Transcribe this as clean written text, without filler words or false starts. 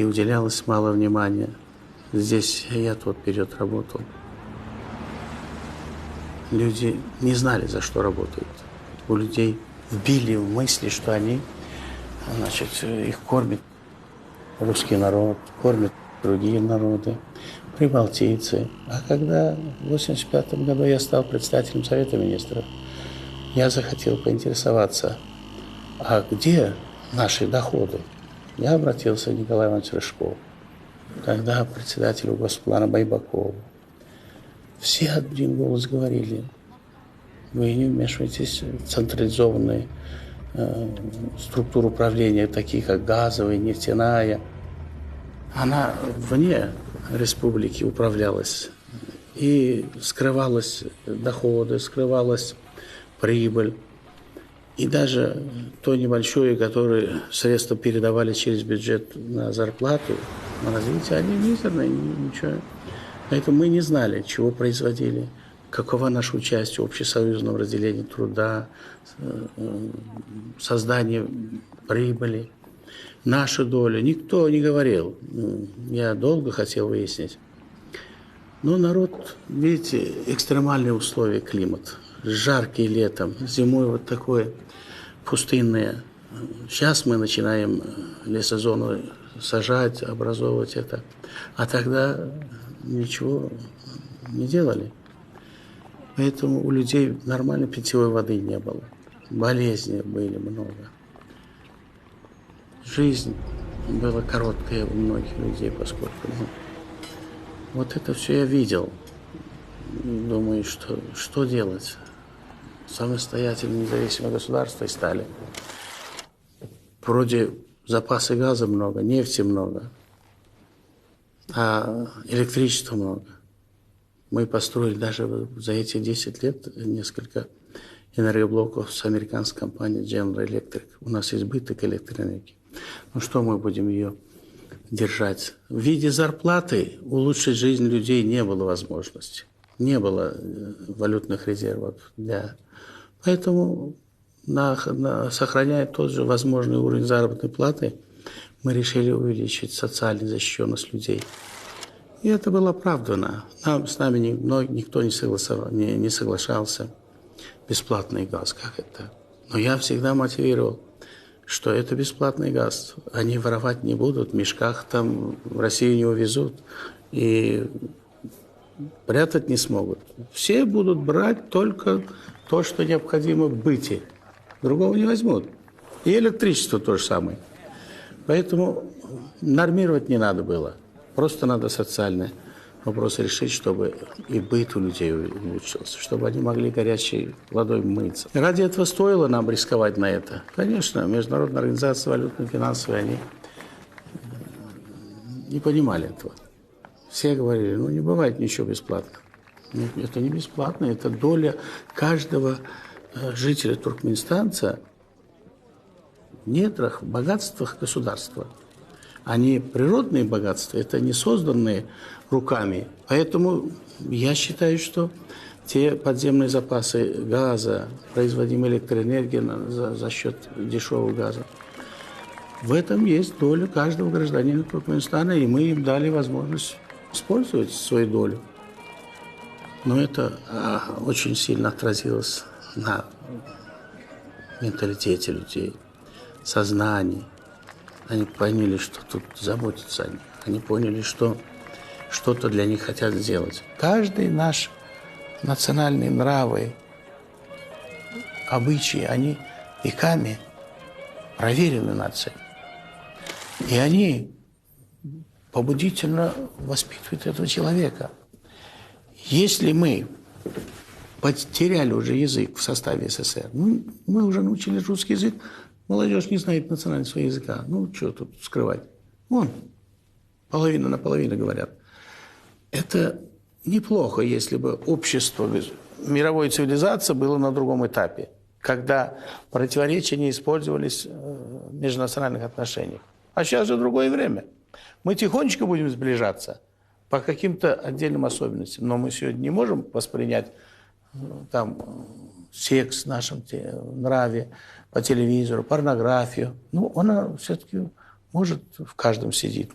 и уделялось мало внимания. Здесь я тот период работал. Люди не знали, за что работают. У людей вбили в мысли, что они, значит, их кормит русский народ, кормят другие народы, прибалтийцы. А когда в 1985 году я стал председателем Совета Министров, я захотел поинтересоваться, а где наши доходы? Я обратился к Николаю Ивановичу Рыжкову, тогда председателю Госплана Байбакову. Все один голос говорили: вы не вмешиваетесь в централизованные структуры управления, такие как газовая, нефтяная. Она вне республики управлялась. И скрывалась доходы, скрывалась прибыль. И даже то небольшое, которое средства передавали через бюджет на зарплату, на развитие, они мизерные, ничего. Поэтому мы не знали, чего производили, каково наше участие в общесоюзном разделении труда, создании прибыли, наша доля. Никто не говорил. Я долго хотел выяснить. Но народ, видите, экстремальные условия, климат. Жаркий летом, зимой вот такое пустынное. Сейчас мы начинаем лесозону сажать, образовывать это. А тогда ничего не делали. Поэтому у людей нормальной питьевой воды не было. Болезней были много. Жизнь была короткая у многих людей, поскольку вот это все я видел. Думаю, что делать? Самостоятельное независимое государство и стали. Вроде запасы газа много, нефти много, а электричества много. Мы построили даже за эти 10 лет несколько энергоблоков с американской компанией General Electric. У нас избыток электроэнергии. Ну что мы будем ее держать? В виде зарплаты улучшить жизнь людей не было возможности. Не было валютных резервов. Поэтому, сохраняя тот же возможный уровень заработной платы, мы решили увеличить социальную защищенность людей. И это было оправдано. С нами никто не соглашался. Бесплатный газ, как это? Но я всегда мотивировал, что это бесплатный газ. Они воровать не будут, в мешках там в Россию не увезут и прятать не смогут. Все будут брать только то, что необходимо в быте. Другого не возьмут. И электричество то же самое. Поэтому нормировать не надо было. Просто надо социальные вопросы решить, чтобы и быт у людей улучшился, чтобы они могли горячей водой мыться. Ради этого стоило нам рисковать на это. Конечно, международная организация валютно-финансовая, они не понимали этого. Все говорили, не бывает ничего бесплатно. Нет, это не бесплатно, это доля каждого жителя Туркменистанца в недрах, в богатствах государства. Они природные богатства, это не созданные руками. Поэтому я считаю, что те подземные запасы газа, производимой электроэнергии за счет дешевого газа, в этом есть доля каждого гражданина Туркменистана, и мы им дали возможность использовать свою долю. Но это очень сильно отразилось на менталитете людей, сознании. Они поняли, что тут заботятся о них. Они поняли, что что-то для них хотят сделать. Каждый наш национальные нравы, обычаи, они веками проверены нацией. И они побудительно воспитывают этого человека. Если мы потеряли уже язык в составе СССР, мы уже научились русский язык, молодежь не знает национального своего языка. Что тут скрывать? Половина на половину говорят. Это неплохо, если бы общество, мировой цивилизации было на другом этапе, когда противоречия не использовались в межнациональных отношениях. А сейчас же другое время. Мы тихонечко будем сближаться по каким-то отдельным особенностям, но мы сегодня не можем воспринять секс в нашем нраве, по телевизору, порнографию. Она все-таки может в каждом сидит.